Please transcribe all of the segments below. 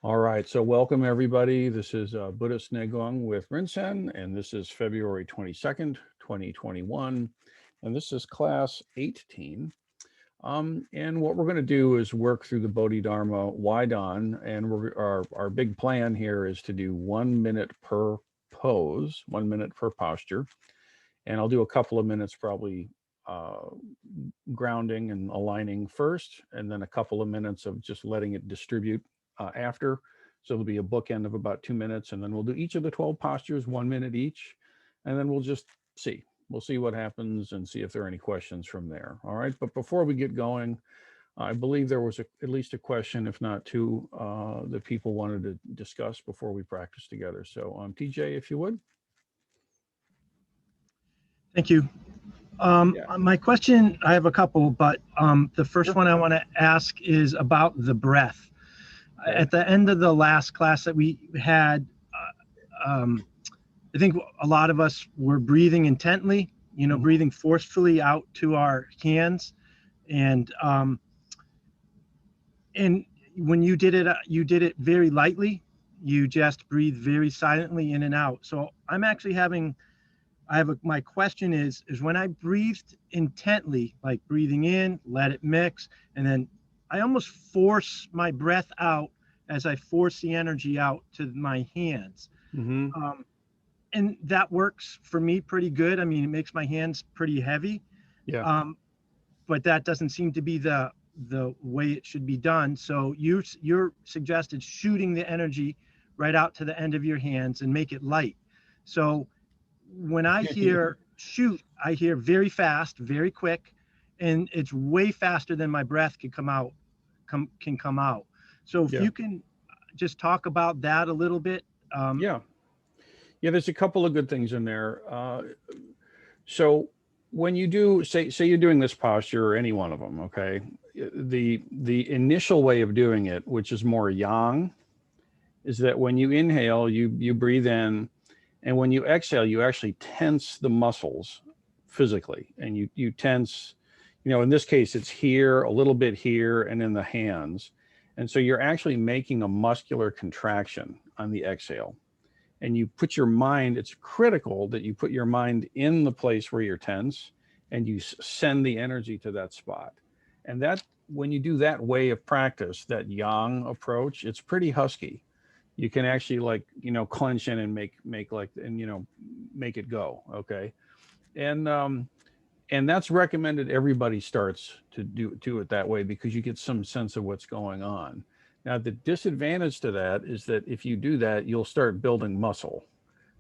All right, so welcome everybody. This is Buddhist Neigong with Rinsen, and this is February 22nd, 2021, and this is class 18. And what we're going to do is work through the Bodhidharma Wai Dan, and our big plan here is to do 1 minute per pose, 1 minute per posture, and I'll do a couple of minutes probably uh, grounding and aligning first, and then a couple of minutes of just letting it distribute after. So there'll be a bookend of about 2 minutes, and then we'll do each of the 12 postures, 1 minute each, and then we'll just see. We'll see what happens and see if there are any questions from there. All right. But before we get going, I believe there was at least a question, if not two, that people wanted to discuss before we practice together. So, TJ, if you would. Thank you. Yeah. My question, I have a couple, but the first Sure. one I want to ask is about the breath. Okay. At the end of the last class that we had, I think a lot of us were breathing intently, breathing forcefully out to our hands. And when you did it very lightly. You just breathe very silently in and out. So I'm actually my question is when I breathed intently, like breathing in, let it mix, and then I almost force my breath out as I force the energy out to my hands. Mm-hmm. And that works for me pretty good. I mean, it makes my hands pretty heavy. Yeah. But that doesn't seem to be the way it should be done. So you're suggested shooting the energy right out to the end of your hands and make it light. So when I hear shoot, I hear very fast, very quick, and it's way faster than my breath can come out. So if Yeah. you can just talk about that a little bit. Yeah. Yeah. There's a couple of good things in there. So when you do say you're doing this posture or any one of them, okay, the initial way of doing it, which is more yang, is that when you inhale, you breathe in, and when you exhale, you actually tense the muscles physically, and you tense, in this case, it's here, a little bit here, and in the hands, and so you're actually making a muscular contraction on the exhale. And you put your mind, it's critical that you put your mind in the place where you're tense and you send the energy to that spot. And that, when you do that way of practice, that yang approach, it's pretty husky. You can actually clench in and make like, and, make it go. Okay. And, and that's recommended. Everybody starts to do it that way because you get some sense of what's going on. Now, the disadvantage to that is that if you do that, you'll start building muscle.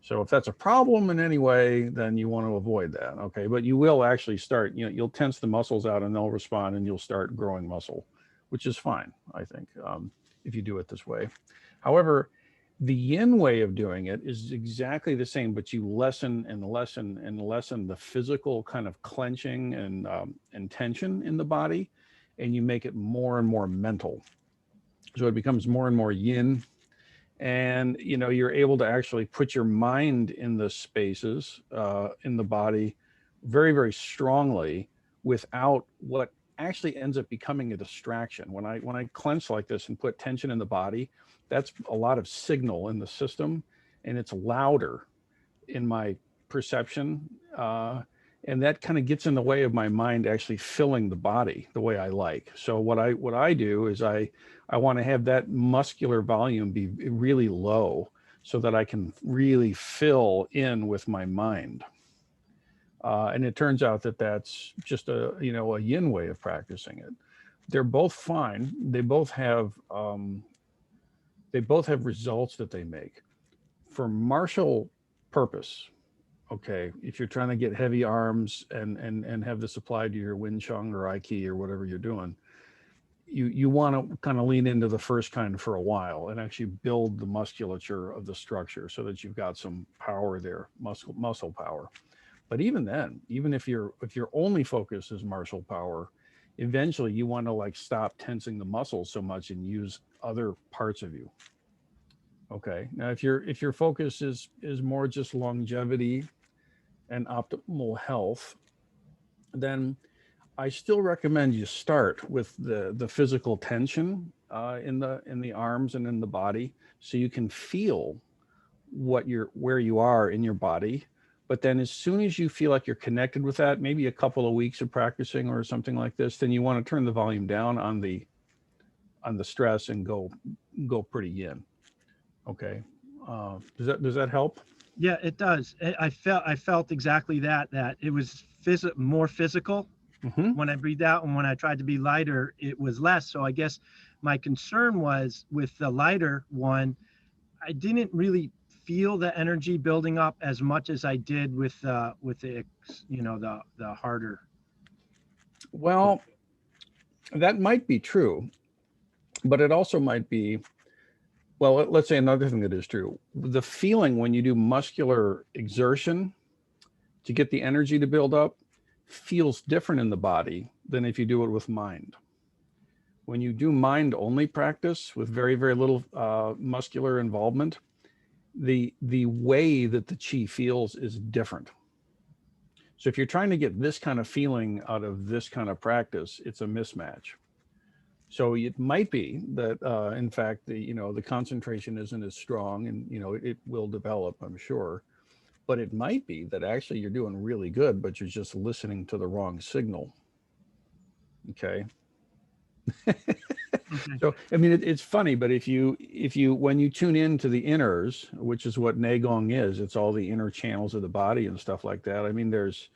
So if that's a problem in any way, then you want to avoid that. Okay. But you will actually start, you'll tense the muscles out and they'll respond and you'll start growing muscle, which is fine, I think, if you do it this way. However, the yin way of doing it is exactly the same, but you lessen and lessen and lessen the physical kind of clenching and tension in the body, and you make it more and more mental. So it becomes more and more yin, and you're able to actually put your mind in the spaces in the body very, very strongly without what actually ends up becoming a distraction. When I clench like this and put tension in the body, that's a lot of signal in the system, and it's louder in my perception, and that kind of gets in the way of my mind actually filling the body the way I like. So what I do is I want to have that muscular volume be really low so that I can really fill in with my mind. And it turns out that that's just a yin way of practicing it. They're both fine. They both have results that they make for martial purpose. Okay, if you're trying to get heavy arms and have this applied to your Wing Chun or Aiki or whatever you're doing, you want to kind of lean into the first kind for a while and actually build the musculature of the structure so that you've got some power there, muscle power. But even then, even if your only focus is martial power, eventually you want to stop tensing the muscles so much and use other parts of you. Okay. Now if your focus is more just longevity and optimal health, then I still recommend you start with the physical tension in the arms and in the body, so you can feel where you are in your body. But then as soon as you feel like you're connected with that, maybe a couple of weeks of practicing or something like this, then you want to turn the volume down on the stress and go pretty yin. Okay. Does that help? Yeah, it does. I felt exactly that, that it was more physical Hmm. when I breathed out, and when I tried to be lighter, it was less. So I guess my concern was with the lighter one, I didn't really feel the energy building up as much as I did with the the harder push. Well, that might be true, but it also might be, well, let's say another thing that is true. The feeling when you do muscular exertion to get the energy to build up feels different in the body than if you do it with mind. When you do mind only practice with very, very little muscular involvement, the way that the chi feels is different. So if you're trying to get this kind of feeling out of this kind of practice, it's a mismatch. So it might be that, in fact, the concentration isn't as strong, and it will develop, I'm sure. But it might be that actually you're doing really good, but you're just listening to the wrong signal. Okay. Okay. So I mean, it's funny, but if you when you tune into the inners, which is what Neigong is, it's all the inner channels of the body and stuff like that. I mean, there's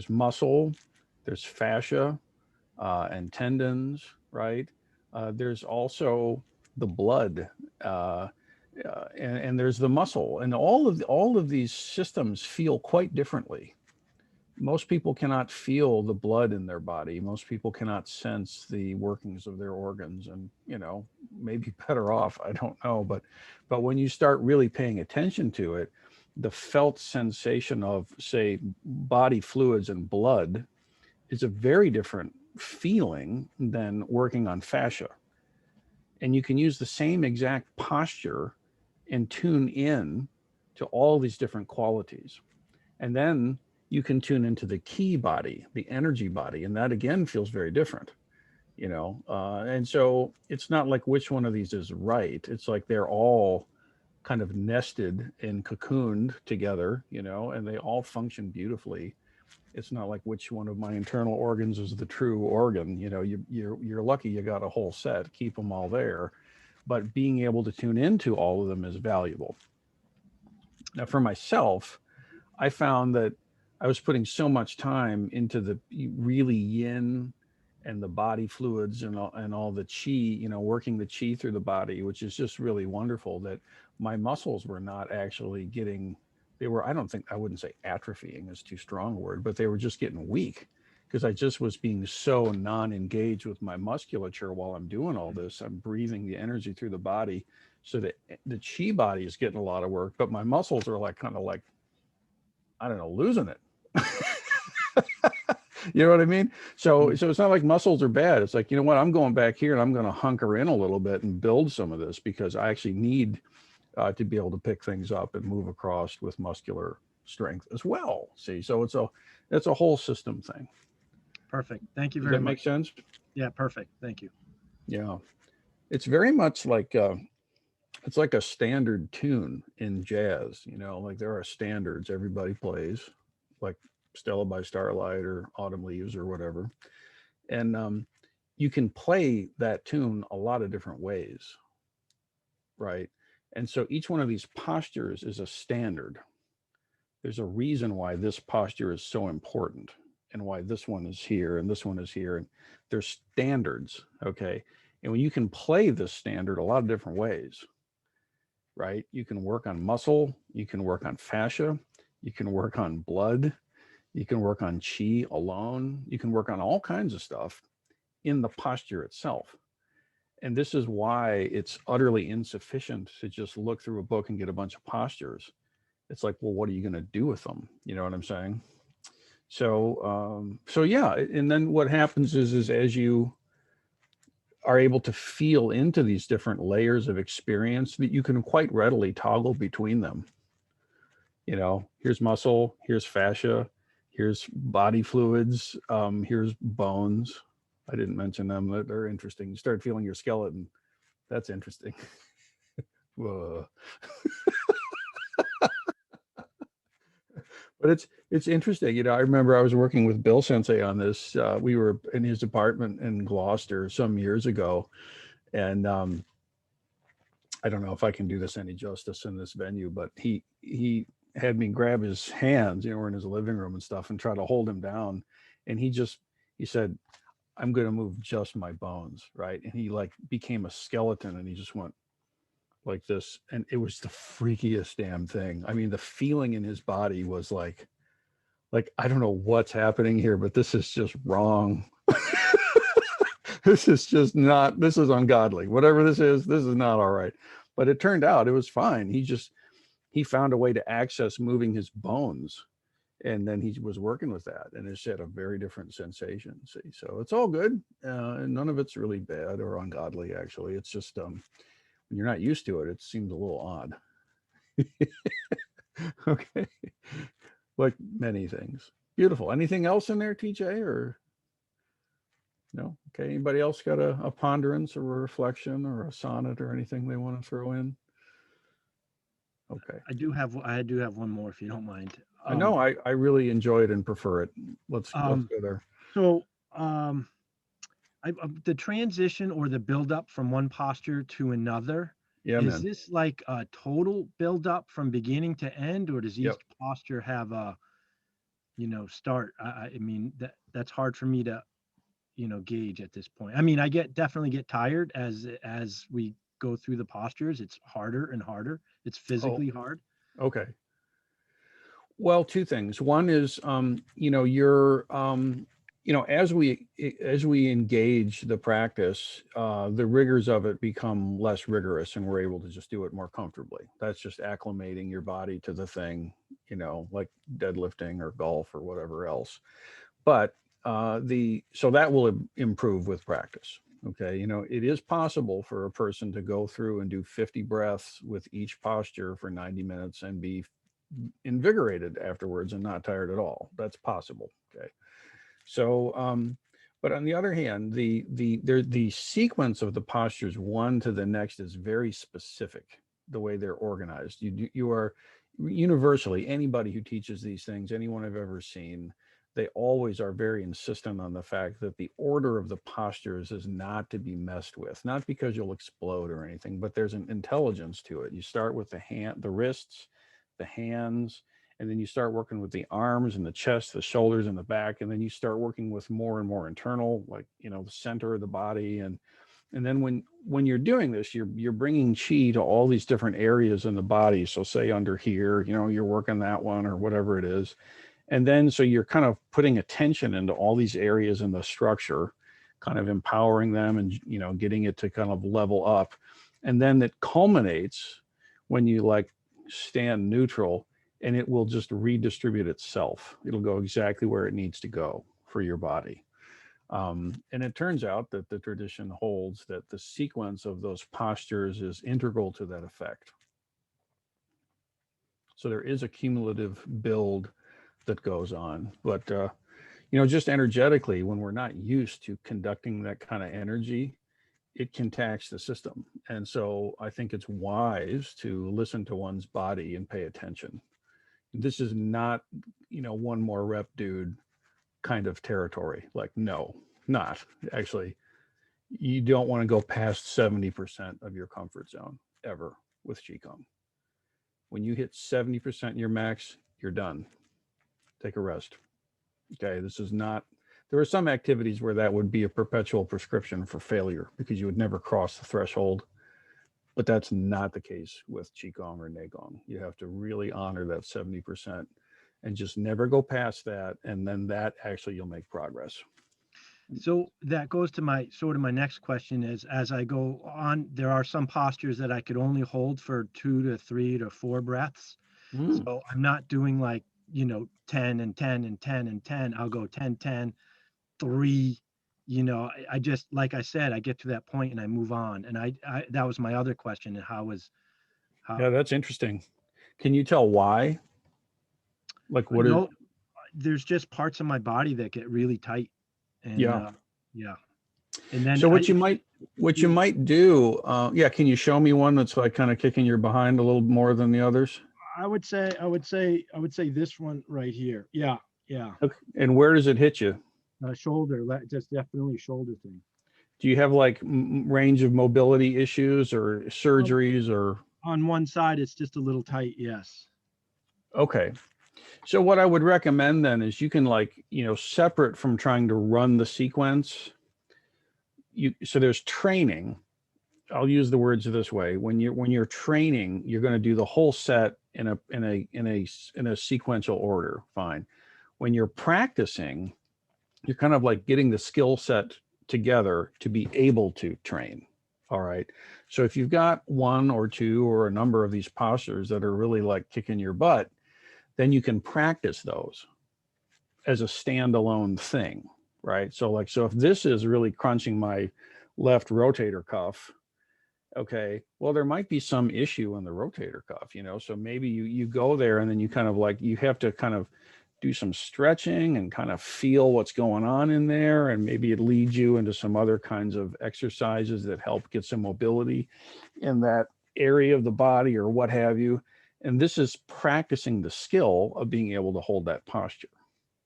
muscle, there's fascia, and tendons, right? There's also the blood, and there's the muscle, and all of these systems feel quite differently. Most people cannot feel the blood in their body. Most people cannot sense the workings of their organs, and maybe better off. I don't know, but when you start really paying attention to it, the felt sensation of, say, body fluids and blood is a very different feeling than working on fascia. And you can use the same exact posture and tune in to all these different qualities. And then you can tune into the key body, the energy body, and that again feels very different. And so it's not like which one of these is right. It's like they're all kind of nested and cocooned together, and they all function beautifully. It's not like which one of my internal organs is the true organ. You're lucky you got a whole set. Keep them all there, but being able to tune into all of them is valuable. Now, for myself, I found that I was putting so much time into the really yin and the body fluids and all the chi, working the chi through the body, which is just really wonderful, that my muscles were not actually getting, they were, I wouldn't say atrophying is too strong a word, but they were just getting weak because I just was being so non-engaged with my musculature while I'm doing all this. I'm breathing the energy through the body so that the chi body is getting a lot of work, but my muscles are like kind of like, I don't know, losing it. You know what I mean? So it's not like muscles are bad. It's like, you know what? I'm going back here and I'm going to hunker in a little bit and build some of this because I actually need to be able to pick things up and move across with muscular strength as well. See, so it's a whole system thing. Perfect. Thank you Does very that make much. sense? Yeah, perfect. Thank you. Yeah. It's very much like it's like a standard tune in jazz. Like there are standards everybody plays, like Stella by Starlight or Autumn Leaves or whatever. And you can play that tune a lot of different ways, right? And so each one of these postures is a standard. There's a reason why this posture is so important and why this one is here and this one is here. And there's standards, okay? And when you can play this standard a lot of different ways, right? You can work on muscle, you can work on fascia, you can work on blood, you can work on chi alone, you can work on all kinds of stuff in the posture itself. And this is why it's utterly insufficient to just look through a book and get a bunch of postures. It's like, well, what are you going to do with them? You know what I'm saying? So yeah. And then what happens is as you are able to feel into these different layers of experience, that you can quite readily toggle between them. Here's muscle, here's fascia, here's body fluids, here's bones, I didn't mention them. They're interesting. You start feeling your skeleton. That's interesting. Whoa. But it's interesting. I remember I was working with Bill Sensei on this. We were in his apartment in Gloucester some years ago, and I don't know if I can do this any justice in this venue, but he had me grab his hands, we're in his living room and stuff, and try to hold him down, and he said, "I'm going to move just my bones," right? And he like became a skeleton, and he just went like this, and it was the freakiest damn thing. I mean, the feeling in his body was like I don't know what's happening here, but this is just wrong. This is just not, this is ungodly. Whatever this is not all right. But it turned out it was fine. He found a way to access moving his bones, and then he was working with that, and it's had a very different sensation. See, so it's all good, and none of it's really bad or ungodly. Actually, it's just when you're not used to it, it seems a little odd. Okay, like many things. Beautiful. Anything else in there, TJ, or no? Okay. Anybody else got a ponderance or a reflection or a sonnet or anything they want to throw in? Okay. I do have one more if you don't mind. I know I really enjoy it and prefer it. Let's go there. So the transition or the build up from one posture to another, Yeah, is man. this like a total build up from beginning to end, or does each Yep. posture have a, start? I mean, that's hard for me to, gauge at this point. I mean, I definitely get tired as we go through the postures. It's harder and harder. It's Oh, physically hard. okay. Well, two things. One is, you're, as we engage the practice, the rigors of it become less rigorous, and we're able to just do it more comfortably. That's just acclimating your body to the thing, like deadlifting or golf or whatever else. But so that will improve with practice. Okay, it is possible for a person to go through and do 50 breaths with each posture for 90 minutes and be invigorated afterwards and not tired at all. That's possible. Okay. So, but on the other hand, the sequence of the postures one to the next is very specific. The way they're organized, you are universally, anybody who teaches these things, anyone I've ever seen, they always are very insistent on the fact that the order of the postures is not to be messed with. Not because you'll explode or anything, but there's an intelligence to it. You start with the wrists, the hands, and then you start working with the arms and the chest, the shoulders and the back, and then you start working with more and more internal, like the center of the body. And then when you're doing this, you're bringing chi to all these different areas in the body. So say under here, you're working that one or whatever it is. And then so you're kind of putting attention into all these areas in the structure, kind of empowering them, and getting it to kind of level up. And then it culminates when you like stand neutral, and it will just redistribute itself. It'll go exactly where it needs to go for your body. And it turns out that the tradition holds that the sequence of those postures is integral to that effect. So there is a cumulative build that goes on. But, just energetically, when we're not used to conducting that kind of energy, it can tax the system. And so I think it's wise to listen to one's body and pay attention. This is not, one more rep, dude, kind of territory. Like, no, not actually. You don't want to go past 70% of your comfort zone ever with Qigong. When you hit 70% your max, you're done. Take a rest. Okay. This is not, there are some activities where that would be a perpetual prescription for failure because you would never cross the threshold. But that's not the case with Qigong or Neigong. You have to really honor that 70% and just never go past that. And then that actually you'll make progress. So that goes to my next question is, as I go on, there are some postures that I could only hold for 2 to 3 to 4 breaths. Mm. So I'm not doing like, 10 and 10 and 10 and 10. I'll go 10, 10, 3. I just, like I said, I get to that point and I move on. And I that was my other question. And how, Yeah, that's interesting. Can you tell why? Like what is, no, there's just parts of my body that get really tight. And yeah. yeah. And then So what you might do, yeah, can you show me one that's like kind of kicking your behind a little more than the others? I would say this one right here. Yeah, yeah. Okay. And where does it hit you? Shoulder, just definitely shoulder thing. Do you have like range of mobility issues or Um, surgeries or? on one side, it's just a little tight. Yes. Okay. So what I would recommend then is you can like, separate from trying to run the sequence, so there's training. I'll use the words this way. When you're training, you're going to do the whole set in a sequential order. Fine. When you're practicing, you're kind of like getting the skill set together to be able to train. All right. So if you've got one or two or a number of these postures that are really like kicking your butt, then you can practice those as a standalone thing, right? So if this is really crunching my left rotator cuff, okay, well, there might be some issue in the rotator cuff, so maybe you go there and then you kind of like, you have to kind of do some stretching and kind of feel what's going on in there. And maybe it leads you into some other kinds of exercises that help get some mobility in that area of the body or what have you. And this is practicing the skill of being able to hold that posture.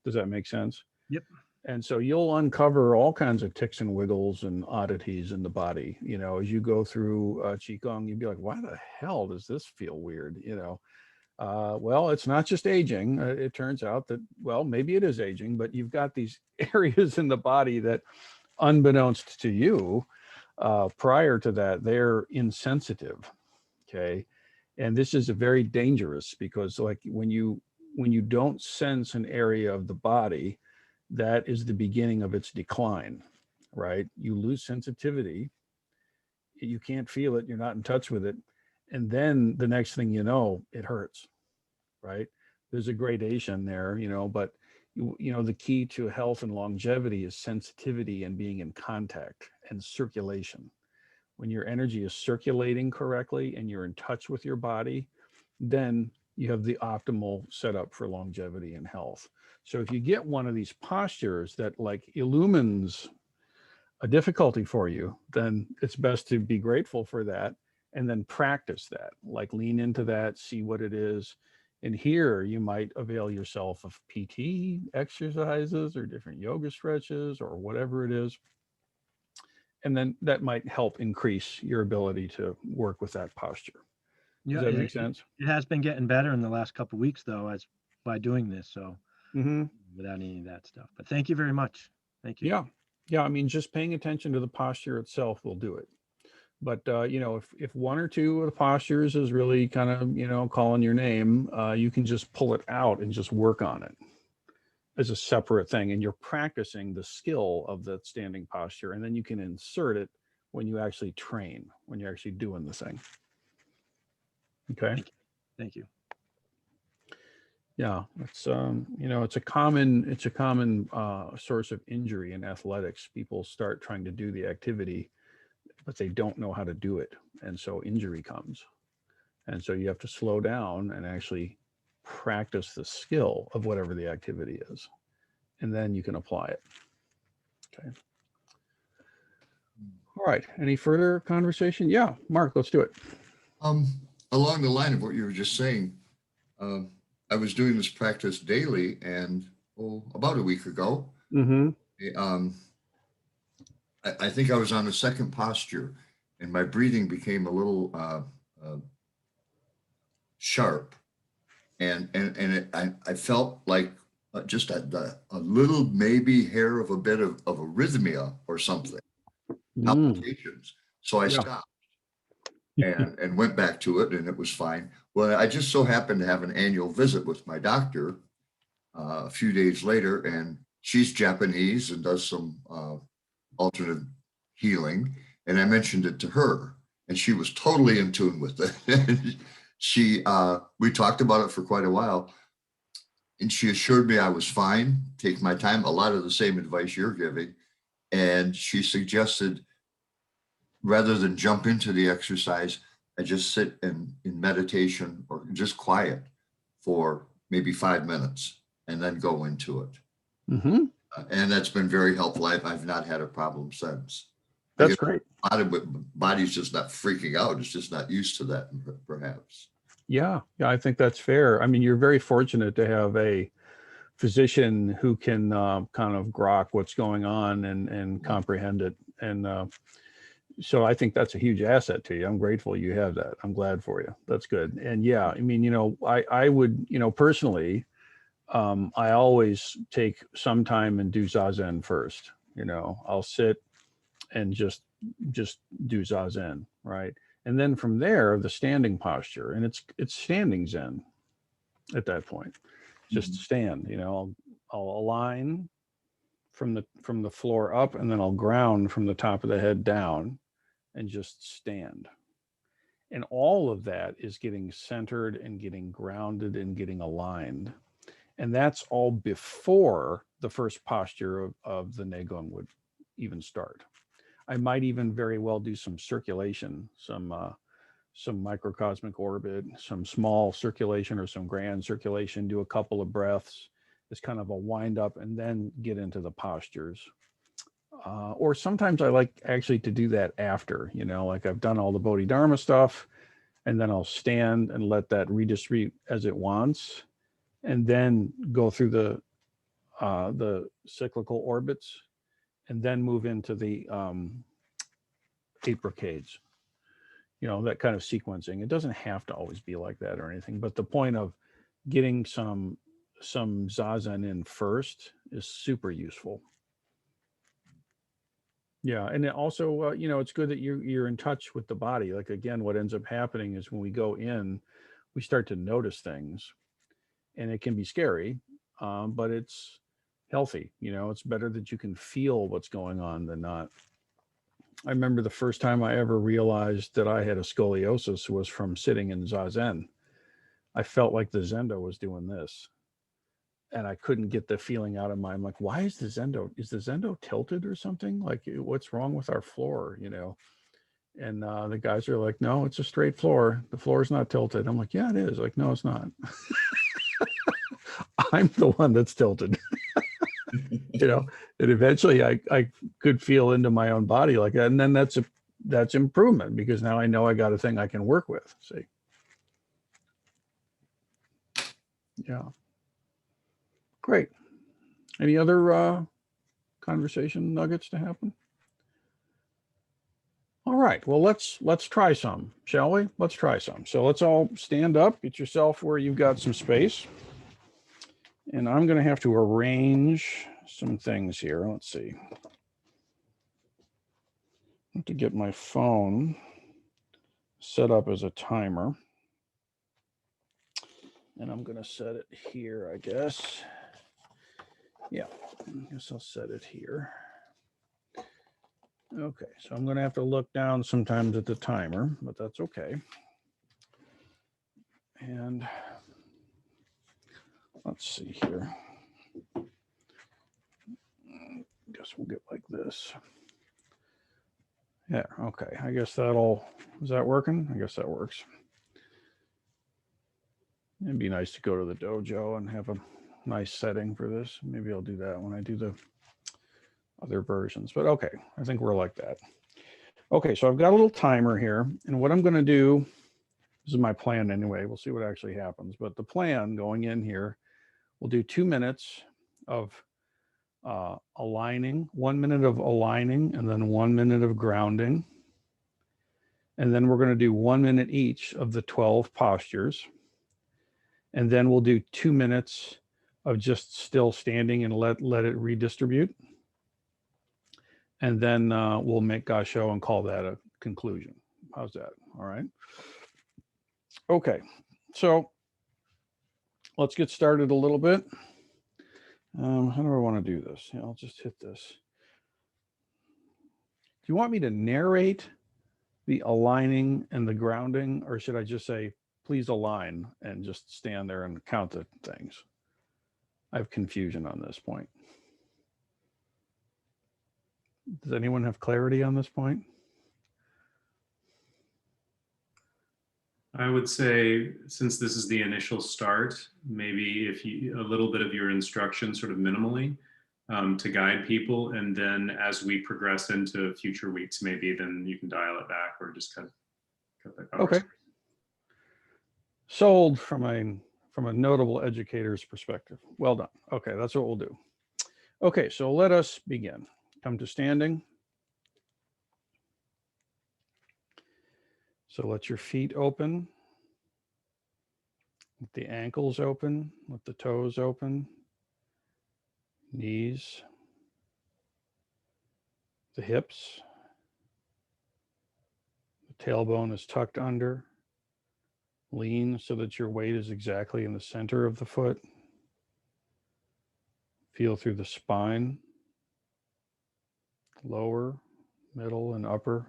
Does that make sense? Yep. And so you'll uncover all kinds of ticks and wiggles and oddities in the body. As you go through Qigong, you'd be like, why the hell does this feel weird? Well, it's not just aging. It turns out that, well, maybe it is aging, but you've got these areas in the body that, unbeknownst to you, prior to that, they're insensitive. Okay. And this is very dangerous because like when you don't sense an area of the body, that is the beginning of its decline, right? You lose sensitivity, you can't feel it, you're not in touch with it. And then the next thing you know, it hurts, right? There's a gradation there, but the key to health and longevity is sensitivity and being in contact and circulation. When your energy is circulating correctly and you're in touch with your body, then you have the optimal setup for longevity and health. So if you get one of these postures that like illumines a difficulty for you, then it's best to be grateful for that and then practice that, like lean into that, see what it is. And here you might avail yourself of PT exercises or different yoga stretches or whatever it is. And then that might help increase your ability to work with that posture. Does Yeah, that make sense? it has been getting better in the last couple of weeks, though, as by doing this. So Mm-hmm. without any of that stuff. But thank you very much. Thank you. Yeah. Yeah. I mean, just paying attention to the posture itself will do it. But, if one or two of the postures is really kind of, calling your name, you can just pull it out and just work on it as a separate thing. And you're practicing the skill of the standing posture. And then you can insert it when you actually train, when you're actually doing the thing. Okay. Thank you. Yeah, it's it's a common source of injury in athletics. People start trying to do the activity, but they don't know how to do it, and so injury comes. And so you have to slow down and actually practice the skill of whatever the activity is, and then you can apply it. Okay. All right. Any further conversation? Yeah, Mark, let's do it. Along the line of what you were just saying, I was doing this practice daily, and about a week ago, Mm-hmm. I think I was on the second posture, and my breathing became a little sharp, and I felt like just a little maybe hair of a bit of arrhythmia or something, palpitations. So I Yeah. stopped and went back to it, and it was fine. Well, I just so happened to have an annual visit with my doctor a few days later, and she's Japanese and does some alternate healing. And I mentioned it to her, and she was totally in tune with it. We talked about it for quite a while, and she assured me I was fine, take my time, a lot of the same advice you're giving. And she suggested, rather than jump into the exercise, I just sit in meditation or just quiet for maybe 5 minutes and then go into it. Mm-hmm. And that's been very helpful. I've not had a problem since. I That's guess great. body's just not freaking out. It's just not used to that, perhaps. Yeah, yeah, I think that's fair. I mean, you're very fortunate to have a physician who can kind of grok what's going on and comprehend it. And so I think that's a huge asset to you. I'm grateful you have that. I'm glad for you. That's good. And yeah, I mean, I would, personally, I always take some time and do Zazen first. I'll sit and just do Zazen, right? And then from there, the standing posture, and it's standing Zen at that point. Just stand, I'll align from the floor up, and then I'll ground from the top of the head down and just stand. And all of that is getting centered and getting grounded and getting aligned. And that's all before the first posture of the Neigong would even start. I might even very well do some circulation, some microcosmic orbit, some small circulation or some grand circulation, do a couple of breaths as kind of a wind up, and then get into the postures. Or sometimes I like actually to do that after, like I've done all the Bodhidharma stuff, and then I'll stand and let that redistribute as it wants, and then go through the cyclical orbits, and then move into the 8 brocades. That kind of sequencing. It doesn't have to always be like that or anything, but the point of getting some Zazen in first is super useful. Yeah, and it also, it's good that you're in touch with the body. Like, again, what ends up happening is when we go in, we start to notice things, and it can be scary, but it's healthy. It's better that you can feel what's going on than not. I remember the first time I ever realized that I had a scoliosis was from sitting in Zazen. I felt like the Zendo was doing this, and I couldn't get the feeling out of my, I'm like, why is the Zendo tilted or something? Like, what's wrong with our floor, And the guys are like, no, it's a straight floor. The floor is not tilted. I'm like, yeah, it is. Like, no, it's not. I'm the one that's tilted. And eventually I could feel into my own body like that. And then that's improvement, because now I know I got a thing I can work with. See? Yeah. Great. Any other conversation nuggets to happen? All right. Well, let's try some, shall we? Let's try some. So let's all stand up, get yourself where you've got some space. And I'm going to have to arrange some things here. Let's see. I have to get my phone set up as a timer. And I'm going to set it here, I guess. Yeah, I guess I'll set it here. Okay, so I'm going to have to look down sometimes at the timer, but that's okay. And let's see here. I guess we'll get like this. Yeah, okay. I guess is that working? I guess that works. It'd be nice to go to the dojo and have a nice setting for this. Maybe I'll do that when I do the other versions, but okay. I think we're like that. Okay, so I've got a little timer here, and what I'm going to do, this is my plan anyway. We'll see what actually happens, but the plan going in here, we'll do 2 minutes of aligning, 1 minute of aligning, and then 1 minute of grounding. And then we're going to do 1 minute each of the 12 postures. And then we'll do 2 minutes of just still standing and let it redistribute. And then we'll make Gasho and call that a conclusion. How's that? All right. Okay. So let's get started a little bit. How do I want to do this? Yeah, I'll just hit this. Do you want me to narrate the aligning and the grounding, or should I just say, please align and just stand there and count the things? I have confusion on this point. Does anyone have clarity on this point? I would say, since this is the initial start, maybe if you a little bit of your instruction sort of minimally, to guide people. And then as we progress into future weeks, maybe then you can dial it back or just cut that Okay. conversation. Sold from a notable educator's perspective. Well done. Okay, that's what we'll do. Okay, so let us begin. Come to standing. So let your feet open. Let the ankles open. Let the toes open. Knees. The hips. The tailbone is tucked under. Lean so that your weight is exactly in the center of the foot. Feel through the spine, lower, middle, and upper.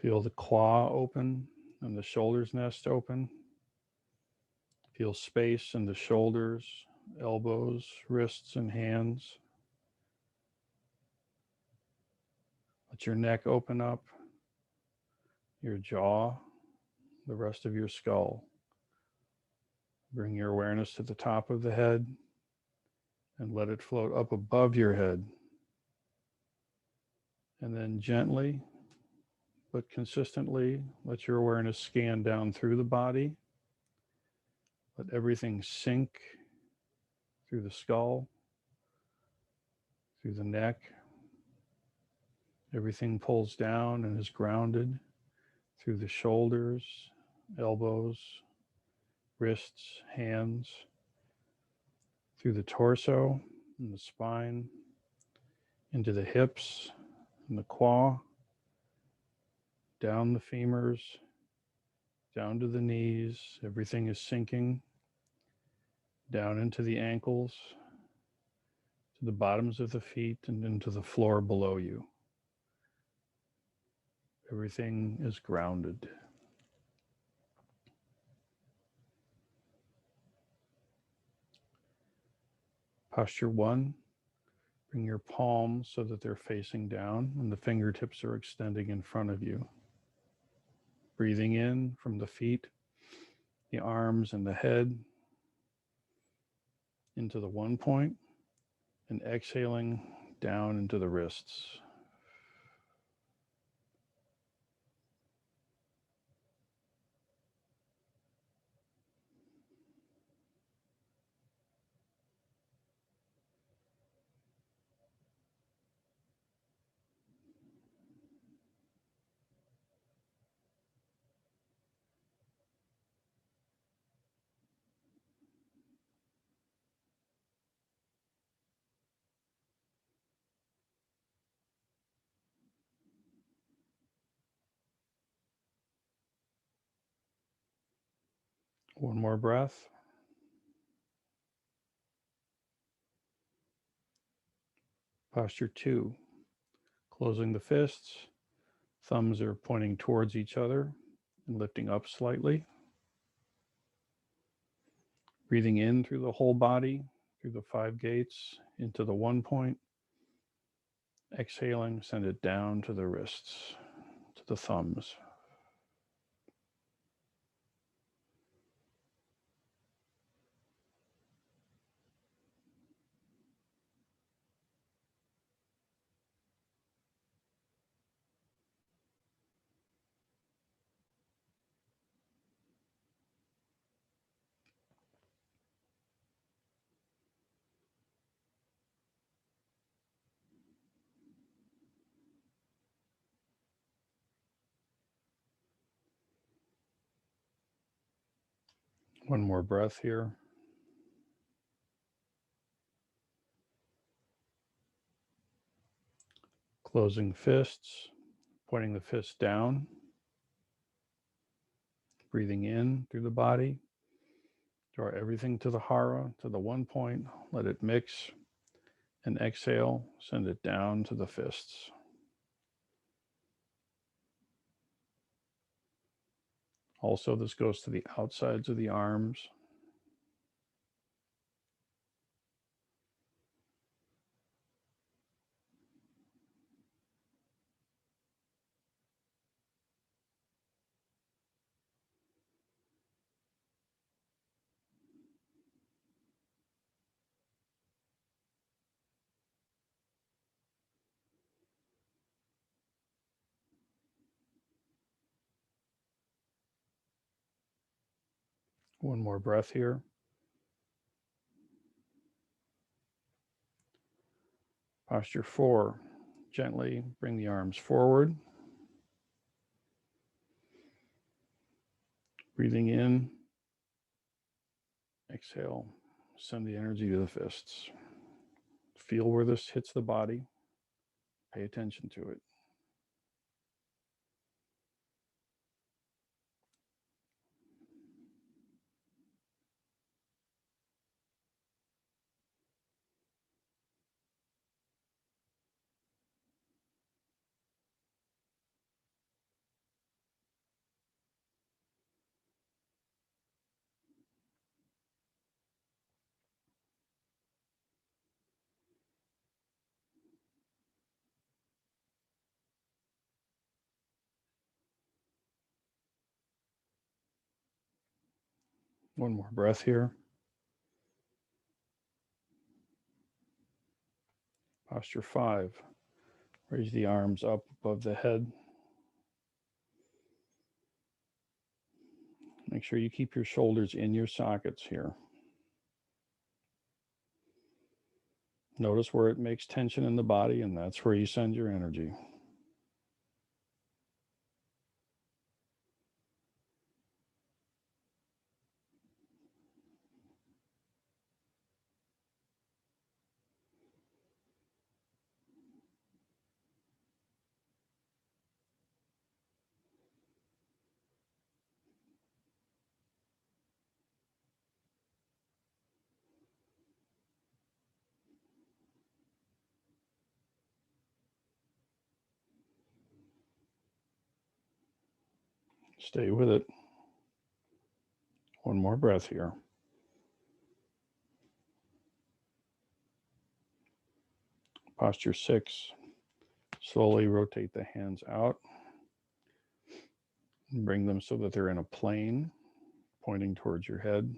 Feel the claw open and the shoulder's nest open. Feel space in the shoulders, elbows, wrists, and hands. Let your neck open up, your jaw, the rest of your skull. Bring your awareness to the top of the head and let it float up above your head. And then gently but consistently let your awareness scan down through the body. Let everything sink through the skull, through the neck. Everything pulls down and is grounded through the shoulders, elbows, wrists, hands, through the torso and the spine, into the hips and the quaw, down the femurs, down to the knees. Everything is sinking down into the ankles, to the bottoms of the feet, and into the floor below you. Everything is grounded. Posture 1, bring your palms so that they're facing down and the fingertips are extending in front of you. Breathing in from the feet, the arms, and the head into the 1 point, and exhaling down into the wrists. One more breath. Posture 2, closing the fists, thumbs are pointing towards each other and lifting up slightly. Breathing in through the whole body, through the 5 gates, into the 1 point. Exhaling, send it down to the wrists, to the thumbs. One more breath here. Closing fists, pointing the fist down. Breathing in through the body. Draw everything to the hara, to the 1 point. Let it mix. And exhale, send it down to the fists. Also, this goes to the outsides of the arms. One more breath here. Posture 4. Gently bring the arms forward. Breathing in. Exhale. Send the energy to the fists. Feel where this hits the body. Pay attention to it. One more breath here. Posture 5. Raise the arms up above the head. Make sure you keep your shoulders in your sockets here. Notice where it makes tension in the body, and that's where you send your energy. Stay with it. One more breath here. Posture 6. Slowly rotate the hands out. And bring them so that they're in a plane, pointing towards your head.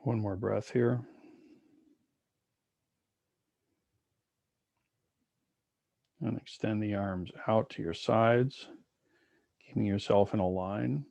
One more breath here. And extend the arms out to your sides, keeping yourself in a line.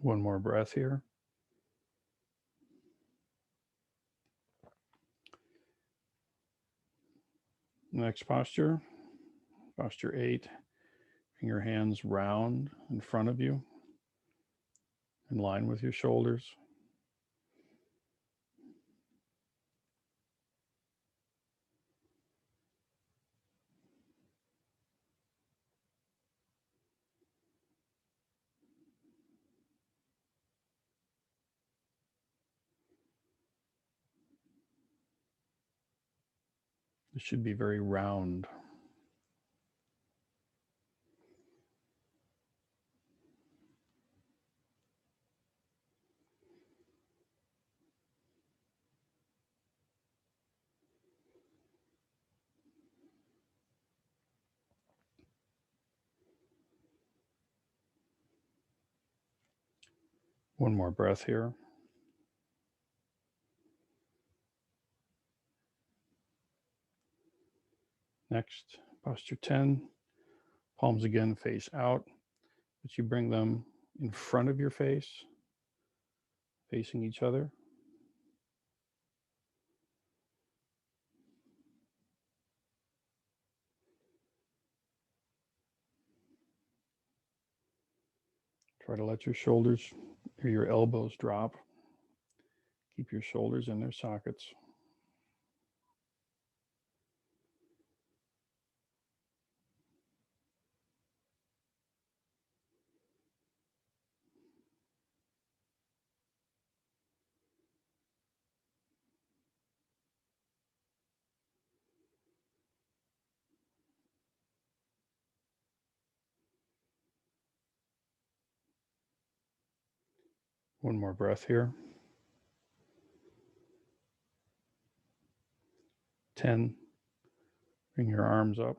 One more breath here. Next posture, posture 8. Bring your hands round in front of you, in line with your shoulders. It should be very round. One more breath here. Next, posture 10. Palms again face out, but you bring them in front of your face, facing each other. Try to let your shoulders or your elbows drop. Keep your shoulders in their sockets. One more breath here. 10. Bring your arms up.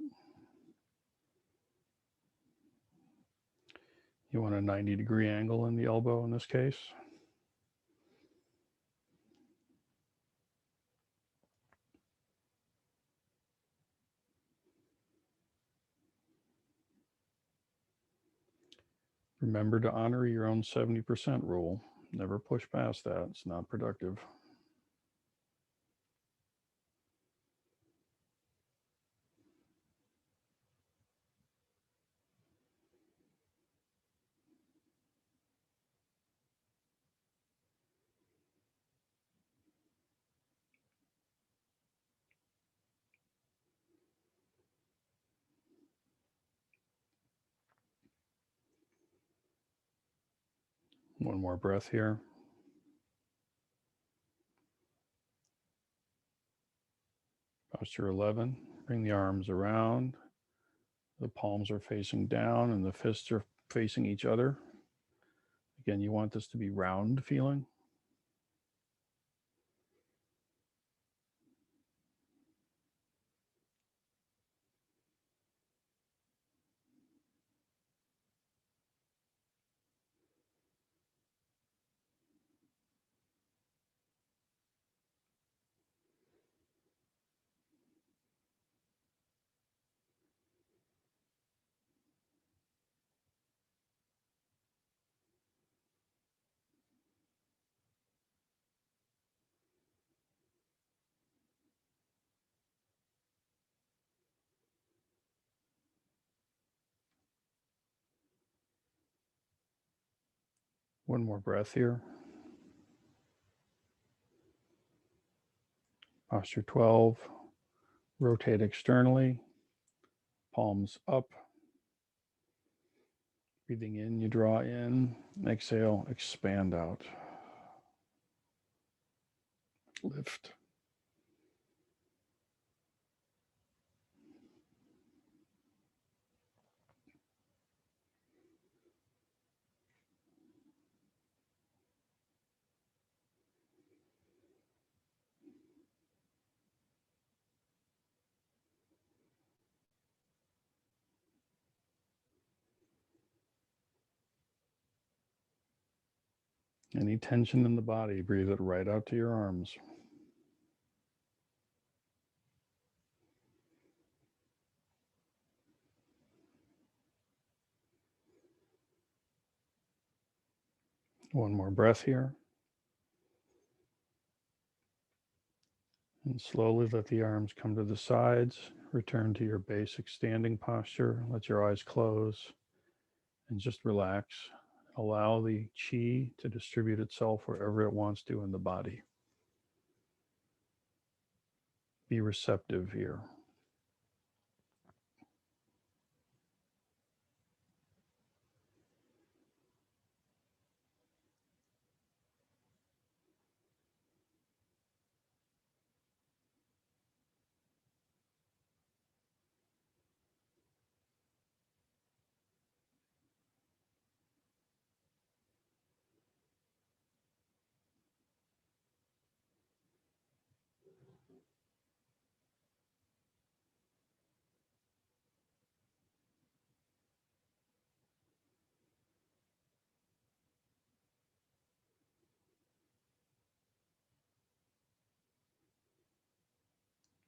You want a 90-degree angle in the elbow in this case. Remember to honor your own 70% rule. Never push past that. It's not productive. One more breath here. Posture 11. Bring the arms around. The palms are facing down and the fists are facing each other. Again, you want this to be round feeling. One more breath here. Posture 12. Rotate externally. Palms up. Breathing in, you draw in. Exhale, expand out. Lift. Any tension in the body, breathe it right out to your arms. One more breath here. And slowly let the arms come to the sides. Return to your basic standing posture. Let your eyes close and just relax. Allow the chi to distribute itself wherever it wants to in the body. Be receptive here.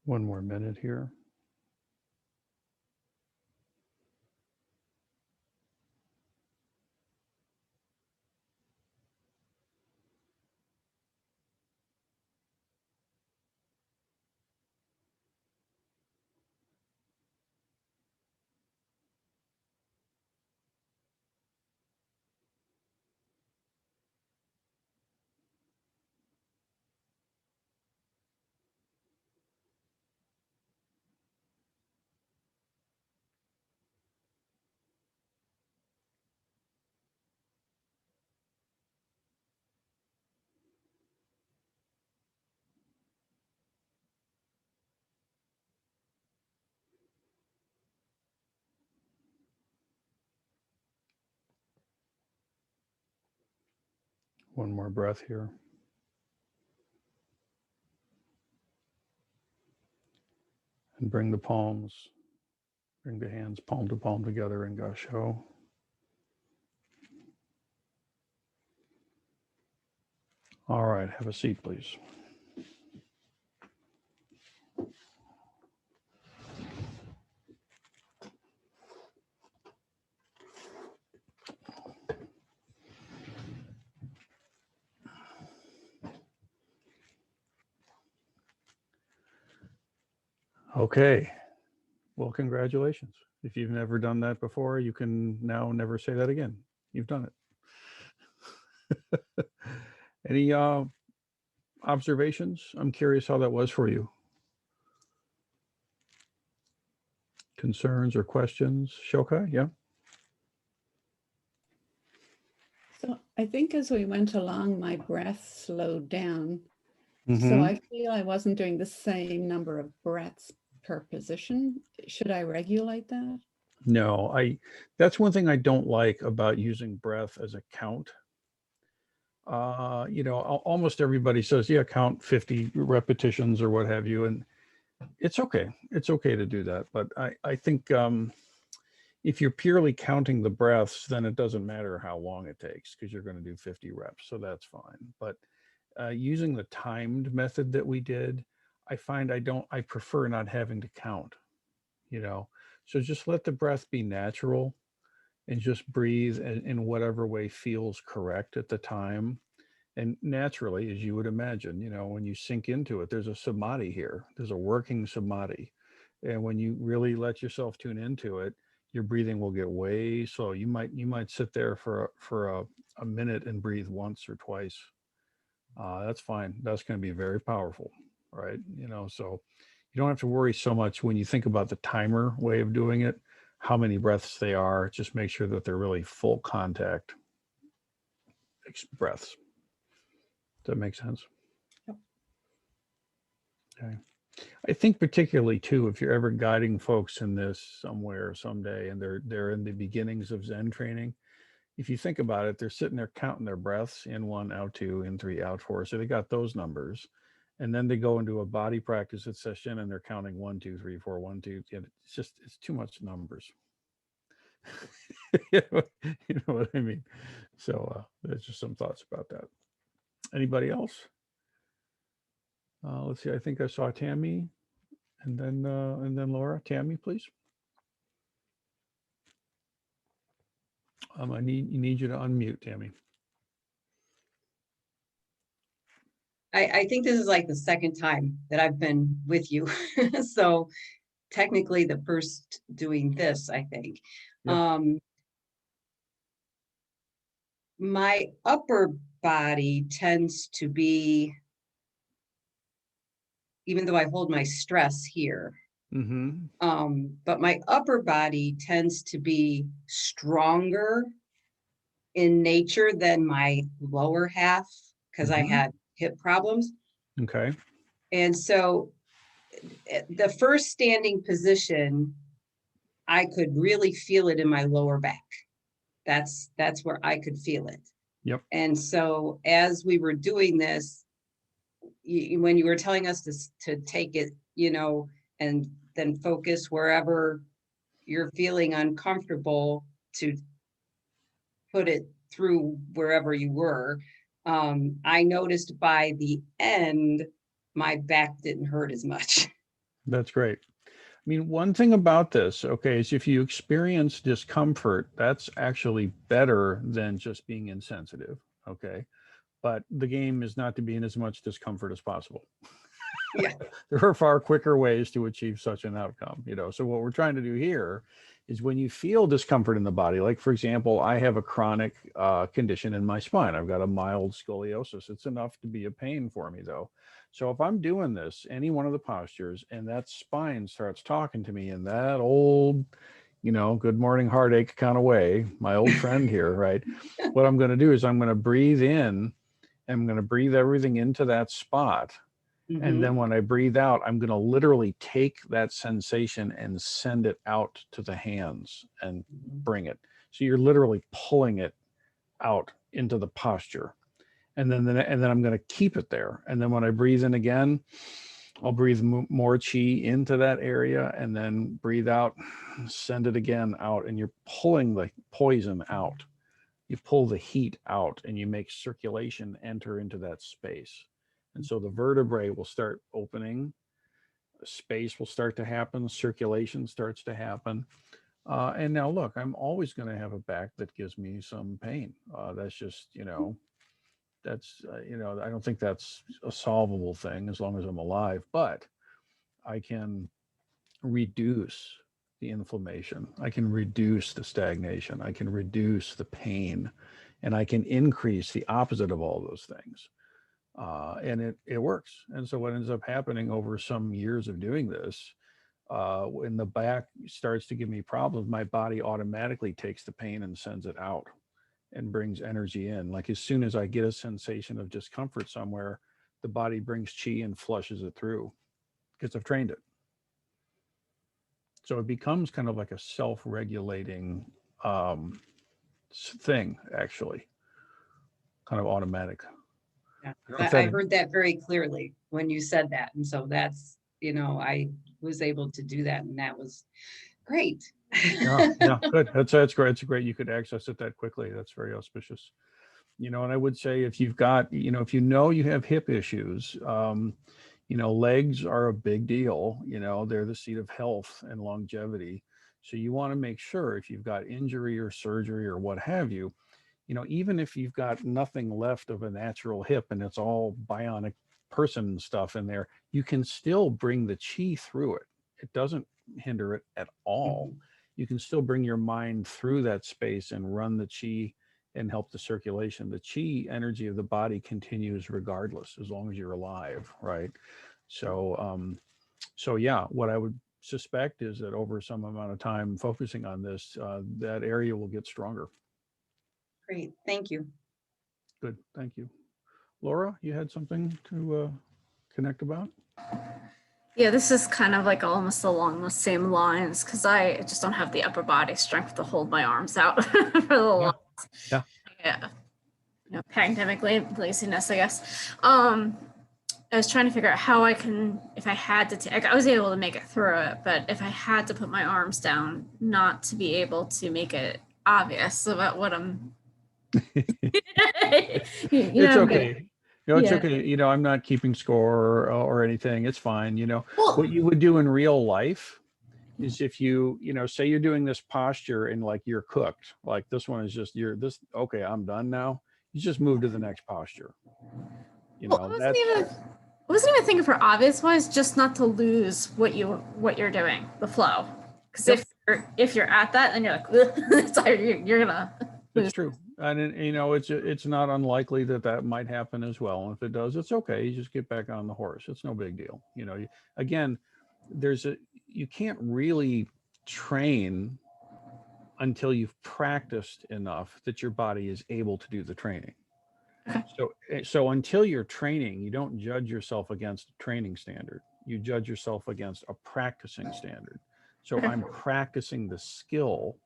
One more minute here. One more breath here. And bring the palms, bring the hands palm to palm together in Gasho. All right, have a seat, please. Okay, well, congratulations. If you've never done that before, you can now never say that again. You've done it. Any observations? I'm curious how that was for you. Concerns or questions? Shoka, yeah? So I think as we went along, my breath slowed down. So Mhm. I feel I wasn't doing the same number of breaths per position. Should I regulate that? No, that's one thing I don't like about using breath as a count. Almost everybody says, yeah, count 50 repetitions or what have you. And it's okay. It's okay to do that. But I think if you're purely counting the breaths, then it doesn't matter how long it takes because you're going to do 50 reps. So that's fine. But using the timed method that we did, I find I prefer not having to count, so just let the breath be natural and just breathe in whatever way feels correct at the time. And naturally, as you would imagine, when you sink into it, there's a samadhi here. There's a working samadhi. And when you really let yourself tune into it, your breathing will get way slow. You might sit there for a minute and breathe once or twice. That's fine. That's going to be very powerful, right? So you don't have to worry so much when you think about the timer way of doing it, how many breaths they are. Just make sure that they're really full contact breaths. Does that make sense? Yep. Okay. I think particularly too, if you're ever guiding folks in this somewhere someday, and they're in the beginnings of Zen training, if you think about it, they're sitting there counting their breaths: in one, out two, in three, out four. So they got those numbers. And then they go into a body practice at session and they're counting 1, 2, 3, 4, 1, 2. And it's too much numbers. you know what I mean? So there's just some thoughts about that. Anybody else? Let's see. I think I saw Tammy, and then Laura. Tammy, please. I need you to unmute, Tammy. I think this is like the second time that I've been with you. So technically the first doing this, I think. Yeah. My upper body tends to be, even though I hold my stress here, but my upper body tends to be stronger in nature than my lower half because I had hip problems. Okay. And so the first standing position, I could really feel it in my lower back. That's where I could feel it. Yep. And so as we were doing this, when you were telling us to take it, and then focus wherever you're feeling uncomfortable to put it through wherever you were, I noticed by the end, my back didn't hurt as much. That's great. I mean, one thing about this, okay, is if you experience discomfort, that's actually better than just being insensitive, okay? But the game is not to be in as much discomfort as possible. Yeah. There are far quicker ways to achieve such an outcome, you know. So what we're trying to do here is when you feel discomfort in the body, like for example, I have a chronic condition in my spine. I've got a mild scoliosis. It's enough to be a pain for me though. So if I'm doing this, any one of the postures, and that spine starts talking to me in that old, you know, good morning heartache kind of way, my old friend here, right? What I'm going to do is I'm going to breathe in. I'm going to breathe everything into that spot. And then when I breathe out, I'm going to literally take that sensation and send it out to the hands and bring it. So you're literally pulling it out into the posture. And then I'm going to keep it there. And then when I breathe in again, I'll breathe more chi into that area and then breathe out, send it again out. And you're pulling the poison out. You pull the heat out and you make circulation enter into that space. And so the vertebrae will start opening, space will start to happen, circulation starts to happen. And now look, I'm always going to have a back that gives me some pain. That's just, you know, I don't think that's a solvable thing as long as I'm alive, but I can reduce the inflammation. I can reduce the stagnation. I can reduce the pain, and I can increase the opposite of all those things. And it works. And so what ends up happening over some years of doing this, when the back starts to give me problems, my body automatically takes the pain and sends it out and brings energy in. Like as soon as I get a sensation of discomfort somewhere, the body brings chi and flushes it through because I've trained it. So it becomes kind of like a self-regulating thing, actually, kind of automatic. Yeah. I don't know if I that- heard that very clearly when you said that. And so that's, you know, I was able to do that and that was great. Yeah, good. That's great. It's great. You could access it that quickly. That's very auspicious. You know, and I would say if you've got, you know, if you know you have hip issues, you know, legs are a big deal. You know, they're the seat of health and longevity. So you want to make sure if you've got injury or surgery or what have you, you know, even if you've got nothing left of a natural hip and it's all bionic person stuff in there, you can still bring the chi through it. It doesn't hinder it at all. You can still bring your mind through that space and run the chi and help the circulation. The chi energy of the body continues regardless, as long as you're alive, right? So, so yeah, what I would suspect is that over some amount of time focusing on this, that area will get stronger. Great. Thank you. Good, thank you. Laura, you had something to connect about? Yeah, this is kind of like almost along the same lines because I just don't have the upper body strength to hold my arms out for the long. Yeah. Yeah. You know, pandemic laziness, I guess. I was trying to figure out how I can, if I had to take, I was able to make it through it, but if I had to put my arms down, not to be able to make it obvious about what I'm. It's okay. No, it's Yeah. okay. You know, I'm not keeping score or anything. It's fine. You know, Well, what you would do in real life is if you know, say you're doing this posture and like you're cooked, like this one is just, okay, I'm done now. You just move to the next posture. You well, know, I wasn't even thinking for obvious wise, just not to lose what you're doing, the flow. Because if you're at that, then you're like, it's like you're gonna. It's true. And you know, it's not unlikely that might happen as well. And if it does, it's okay. You just get back on the horse. It's no big deal. You know, again, you can't really train until you've practiced enough that your body is able to do the training. So until you're training, you don't judge yourself against a training standard. You judge yourself against a practicing standard. So I'm practicing the skill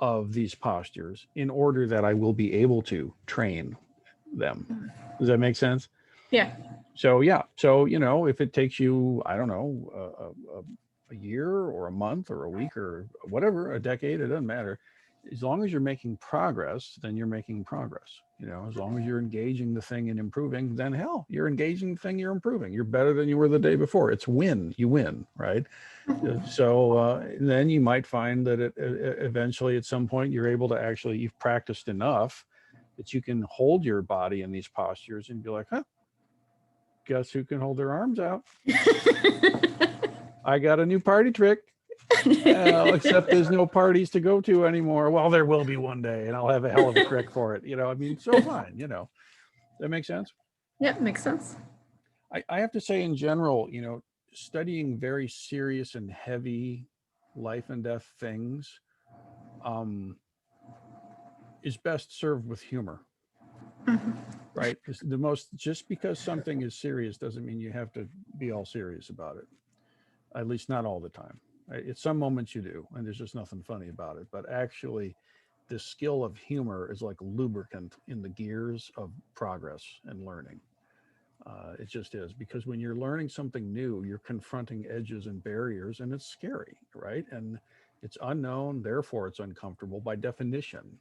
of these postures in order that I will be able to train them. Does that make sense? Yeah. So yeah. So, you know, if it takes you, I don't know, a year or a month or a week or whatever, a decade, it doesn't matter. as long as you're making progress, then you're making progress. You know, as long as you're engaging the thing and improving, then hell, you're engaging the thing, you're improving. You're better than you were the day before. It's win, you win, right? So then you might find that eventually at some point you're able to actually, you've practiced enough that you can hold your body in these postures and be like, huh, guess who can hold their arms out? I got a new party trick. Except there's no parties to go to anymore. Well, there will be one day, and I'll have a hell of a trick for it. You know, I mean, so fine. You know, that makes sense. Yep, makes sense. I have to say, in general, you know, studying very serious and heavy life and death things is best served with humor. Right? It's the most, just because something is serious doesn't mean you have to be all serious about it. At least not all the time. At some moments you do, and there's just nothing funny about it. But actually, the skill of humor is like lubricant in the gears of progress and learning. It just is, because when you're learning something new, you're confronting edges and barriers, and it's scary, right? And it's unknown, therefore it's uncomfortable by definition,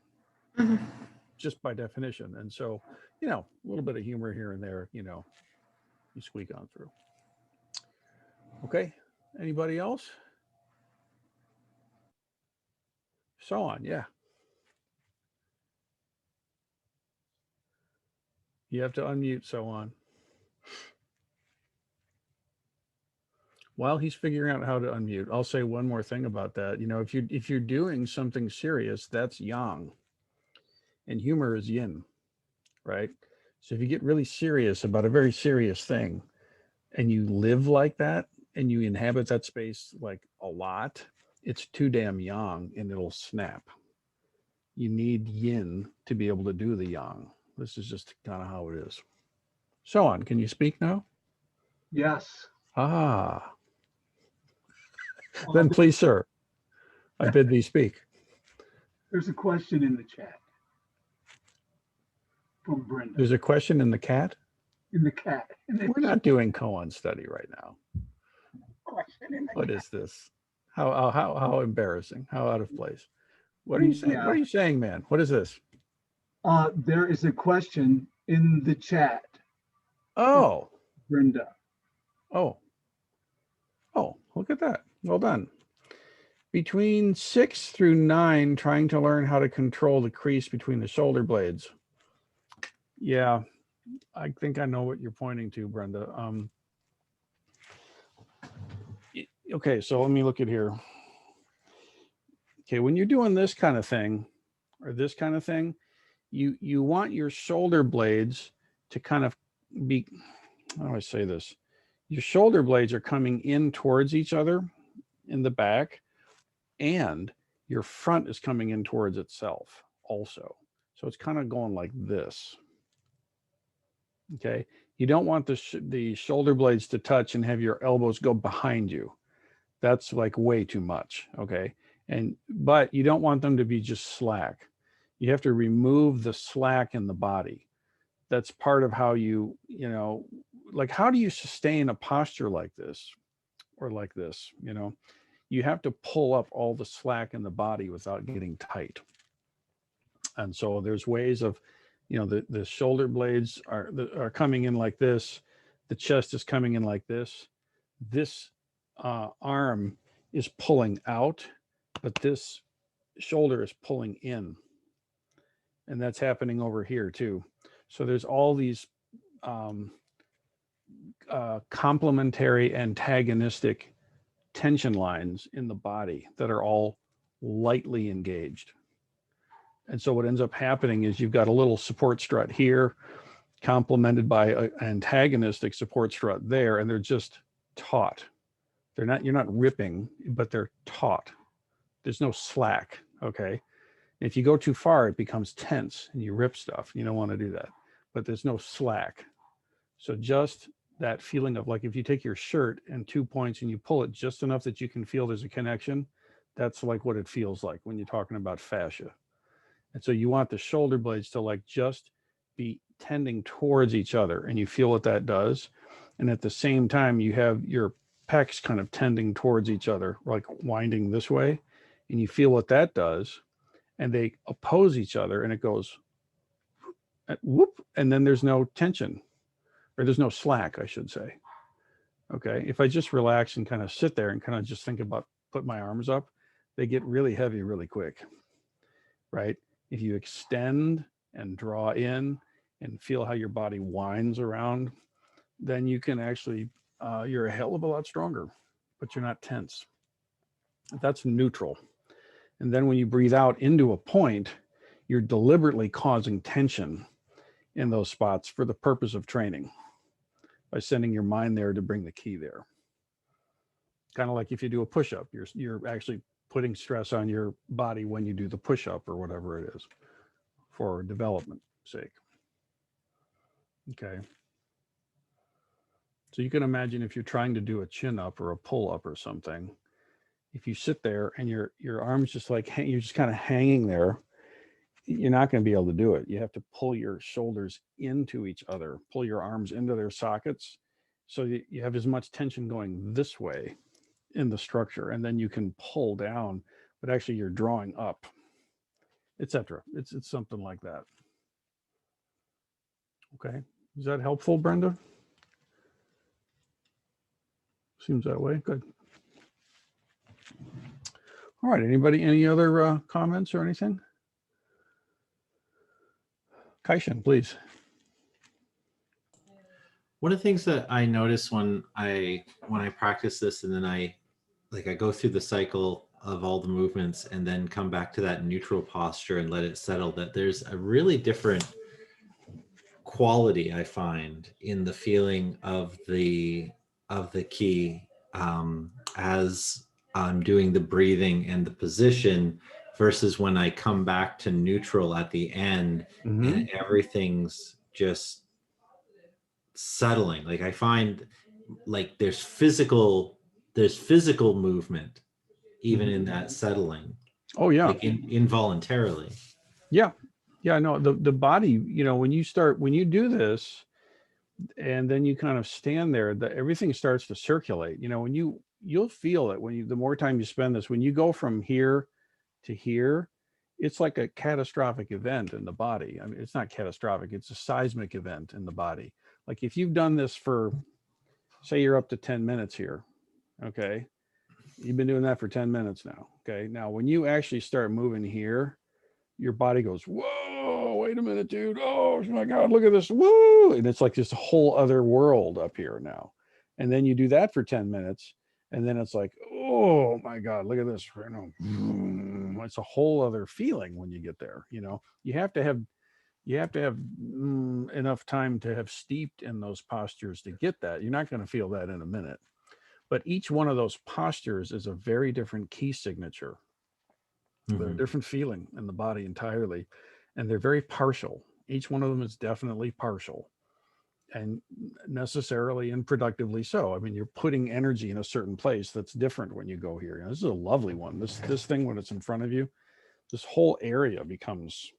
just by definition. And so, you know, a little bit of humor here and there, you know, you squeak on through. Okay, anybody else? So on, yeah. You have to unmute, so on. While he's figuring out how to unmute, I'll say one more thing about that. You know, if you're doing something serious, that's yang, and humor is yin, right? So if you get really serious about a very serious thing, and you live like that, and you inhabit that space like a lot, it's too damn yang, and it'll snap. You need yin to be able to do the yang. This is just kind of how it is. So on, can you speak now? Yes. Ah. Then please, sir, I bid thee speak. There's a question in the chat from Brenda. There's a question in the cat. In the cat. We're not doing koan study right now. Question in the What cat. is this? How embarrassing? How out of place? What are you saying? Yeah. What are you saying, man? What is this? There is a question in the chat. Oh, Brenda. oh, look at that. Well done. Between 6 through 9, trying to learn how to control the crease between the shoulder blades. Yeah, I think I know what you're pointing to, Brenda. Okay, so let me look at here. Okay, when you're doing this kind of thing, or this kind of thing, you want your shoulder blades to kind of be, how do I say this? Your shoulder blades are coming in towards each other in the back, and your front is coming in towards itself also. So it's kind of going like this. Okay, you don't want the shoulder blades to touch and have your elbows go behind you. That's like way too much. Okay, but you don't want them to be just slack. You have to remove the slack in the body. That's part of how you know, like, how do you sustain a posture like this or like this? You know, you have to pull up all the slack in the body without getting tight. And so there's ways of, you know, the shoulder blades are coming in like this. The chest is coming in like this. This arm is pulling out, but this shoulder is pulling in. And that's happening over here too. So there's all these complementary antagonistic tension lines in the body that are all lightly engaged. And so what ends up happening is you've got a little support strut here, complemented by an antagonistic support strut there, and they're just taut. They're not, you're not ripping, but they're taut. There's no slack, okay? If you go too far, it becomes tense and you rip stuff. You don't want to do that, but there's no slack. So just that feeling of, like, if you take your shirt and 2 points and you pull it just enough that you can feel there's a connection, that's like what it feels like when you're talking about fascia. And so you want the shoulder blades to like just be tending towards each other, and you feel what that does. And at the same time, you have your pecs kind of tending towards each other, like winding this way, and you feel what that does. and they oppose each other, and it goes whoop, and then there's no tension, or there's no slack, I should say. Okay, if I just relax and kind of sit there and kind of just think about put my arms up, they get really heavy really quick, right? If you extend and draw in and feel how your body winds around, then you can actually, you're a hell of a lot stronger, but you're not tense. That's neutral. And then when you breathe out into a point, you're deliberately causing tension in those spots for the purpose of training, by sending your mind there to bring the key there. Kind of like if you do a push-up, you're actually putting stress on your body when you do the push-up or whatever it is for development sake. Okay. So you can imagine if you're trying to do a chin-up or a pull-up or something, if you sit there and your arms just like, you're just kind of hanging there, you're not going to be able to do it. You have to pull your shoulders into each other, pull your arms into their sockets, so you have as much tension going this way in the structure, and then you can pull down, but actually you're drawing up, etc. It's something like that. Okay, is that helpful, Brenda? Seems that way. Good. All right, anybody, any other comments or anything? Kaishan, please. One of the things that I notice when I practice this, and then I go through the cycle of all the movements and then come back to that neutral posture and let it settle, that there's a really different quality I find in the feeling of the key as I'm doing the breathing and the position, versus when I come back to neutral at the end and everything's just settling. Like I find like there's physical movement even in that settling. Oh yeah. Like involuntarily. Yeah. Yeah, no, the body, you know, when you do this and then you kind of stand there, everything starts to circulate. You know, when you'll feel it when the more time you spend this, when you go from here to here, it's like a catastrophic event in the body. I mean, it's not catastrophic, it's a seismic event in the body. Like if you've done this for, say you're up to 10 minutes here, okay? You've been doing that for 10 minutes now, okay? Now, when you actually start moving here, your body goes, whoa, wait a minute, dude. Oh my God, look at this. Woo. And it's like this whole other world up here now. And then you do that for 10 minutes. And then it's like, oh my God, look at this. You know, it's a whole other feeling when you get there. You know, you have to have enough time to have steeped in those postures to get that. You're not going to feel that in a minute. But each one of those postures is a very different key signature. They're a different feeling in the body entirely, and they're very partial. Each one of them is definitely partial, and necessarily and productively so. I mean, you're putting energy in a certain place that's different when you go here. You know, this is a lovely one. This thing, when it's in front of you, this whole area becomes,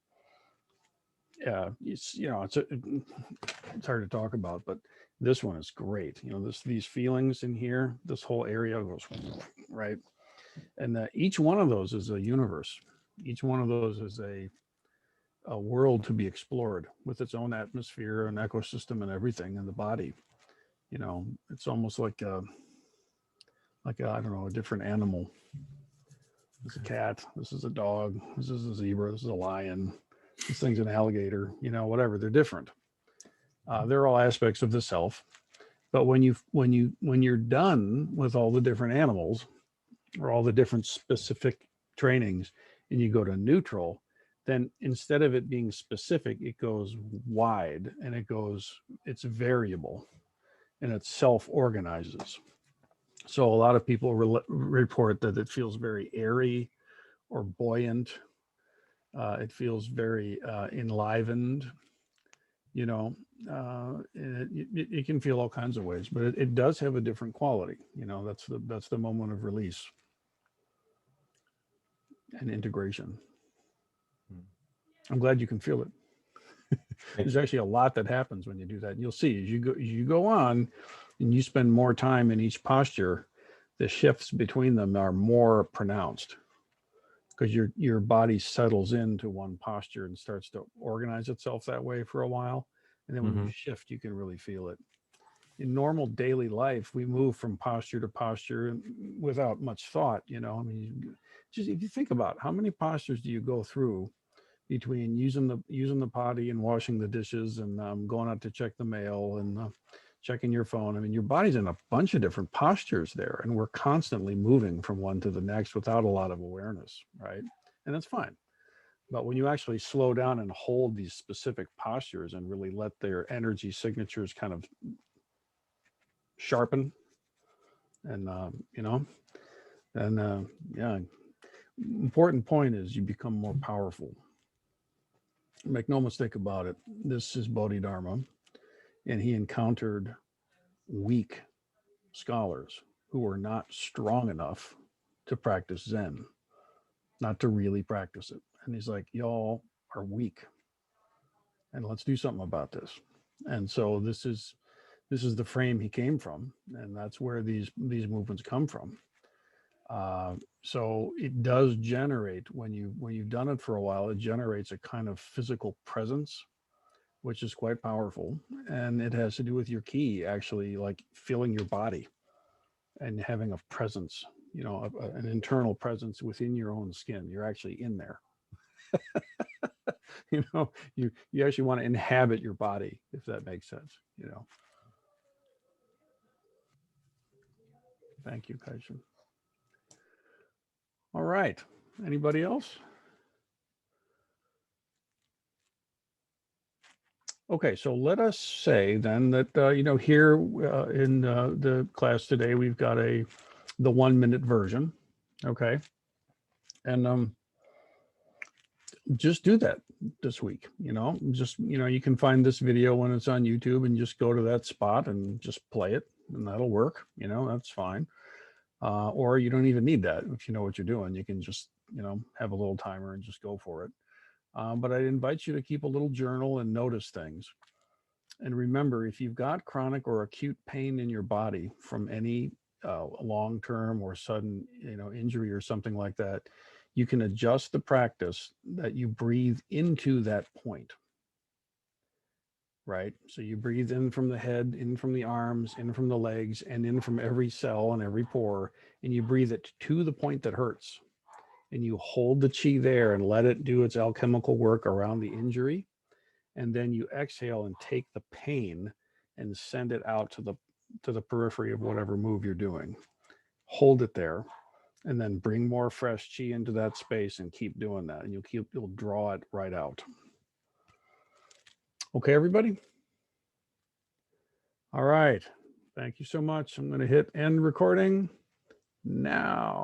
it's, you know, it's hard to talk about, but this one is great. You know, these feelings in here, this whole area goes right. And each one of those is a universe. Each one of those is a world to be explored with its own atmosphere and ecosystem and everything in the body. You know, it's almost like a I don't know, a different animal. This is a cat. This is a dog. This is a zebra. This is a lion. This thing's an alligator. You know, whatever. They're different. They're all aspects of the self. But when you're done with all the different animals, or all the different specific trainings, and you go to neutral, then instead of it being specific, it goes wide, and it's variable, and it self-organizes. So a lot of people report that it feels very airy or buoyant. It feels very enlivened, you know. It can feel all kinds of ways, but it does have a different quality. You know, that's the moment of release and integration. I'm glad you can feel it. There's actually a lot that happens when you do that. And you'll see as you go on and you spend more time in each posture, the shifts between them are more pronounced, because your body settles into one posture and starts to organize itself that way for a while. And then when you shift, you can really feel it. In normal daily life, we move from posture to posture without much thought, I mean, just if you think about how many postures do you go through between using the potty and washing the dishes and going out to check the mail and checking your phone. I mean, your body's in a bunch of different postures there, and we're constantly moving from one to the next without a lot of awareness, right? And that's fine. But when you actually slow down and hold these specific postures and really let their energy signatures kind of sharpen and, yeah, important point is you become more powerful. Make no mistake about it. This is Bodhidharma, and he encountered weak scholars who were not strong enough to practice Zen, not to really practice it. And he's like, y'all are weak, and let's do something about this. And so this is the frame he came from, and that's where these movements come from. So it does generate, when you've done it for a while, it generates a kind of physical presence, which is quite powerful. And it has to do with your ki, actually, like feeling your body and having a presence, an internal presence within your own skin. You're actually in there. You actually want to inhabit your body, if that makes sense. Thank you, Kaishin. All right. Anybody else? Okay, so let us say then that here in the class today we've got the 1 minute version. Okay, and just do that this week. You can find this video when it's on YouTube and just go to that spot and just play it, and that'll work. That's fine. Or you don't even need that. If you know what you're doing, you can just have a little timer and just go for it. But I'd invite you to keep a little journal and notice things. And remember, if you've got chronic or acute pain in your body from any long-term or sudden injury or something like that, you can adjust the practice that you breathe into that point. Right? So you breathe in from the head, in from the arms, in from the legs, and in from every cell and every pore, and you breathe it to the point that hurts. And you hold the chi there and let it do its alchemical work around the injury. And then you exhale and take the pain and send it out to the periphery of whatever move you're doing. Hold it there, and then bring more fresh chi into that space and keep doing that. And you'll draw it right out. Okay, everybody? All right. Thank you so much. I'm going to hit end recording now.